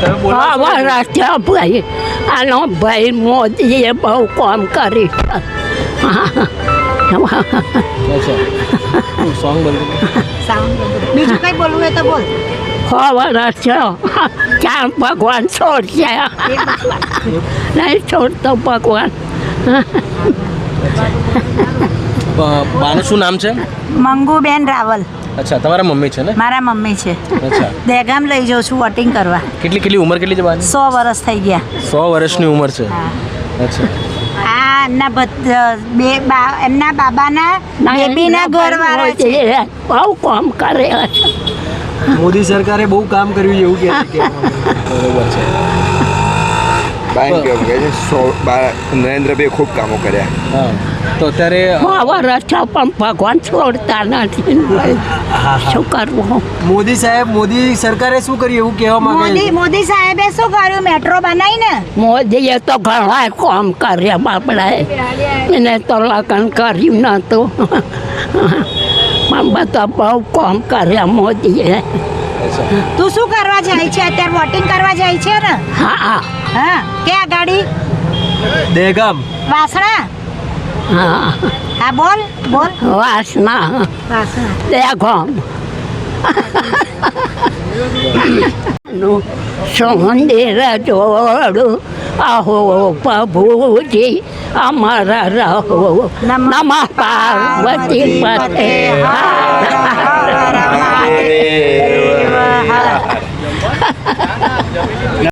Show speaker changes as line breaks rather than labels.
તમે બોલો
છે ભાઈ. આનો ભાઈ મોદીએ બહુ કામ કર્યું.
સોંગ બોલ
બીજું કઈ બોલવું હોય તો બોલ.
વર્ષ છે ક્યાં ભગવાન છોડશે નહીં છોડતો ભગવાન.
બાનું શું નામ છે?
મંગુબેન રાવલ.
અચ્છા, તમારા મમ્મી છે ને?
મારા મમ્મી છે.
અચ્છા,
દહેગામ લઈ જાઉં છું વોટિંગ કરવા.
કેટલી ઉંમર કેટલી છે બાની?
100 વર્ષ થઈ ગયા.
100 વર્ષની ઉંમર છે.
હા.
અચ્છા,
આ એમના બાબાના બેબીના ઘરવાળા છે.
બહુ કામ કરે.
મોદી સરકારે બહુ કામ કર્યું એવું કે
બરોબર છે.
નરેન્દ્રભાઈ ખૂબ કામો કર્યા.
હા, તો અત્યારે
વર્ષ છે પણ ભગવાન છોડતા નથી. શું કરવું?
મોદી સાહેબ મોદી સરકારે શું કર્યું એવું કહેવા માંગે
મોદી સાહેબે શું કર્યું? મેટ્રો બનાવી ને.
મોદીએ તો ઘણા કામ કર્યા બાપડાએ. એને તો લગ્ન કર્યું નહોતું પણ બધા બહુ કામ કર્યા મોદીએ.
તું શું કરવા જાય છે અત્યારે? વોટિંગ કરવા જાય છે ને?
હા
હા. ક્યાં ગાડી?
દહેગામ
વાસણા.
હા
હા, બોલ બોલ.
વાસના
વાસણા.
દેગમ સુંદર જોડું આહો પ્રભુજી અમારા રહો. નમઃ પાર્વતી પતે.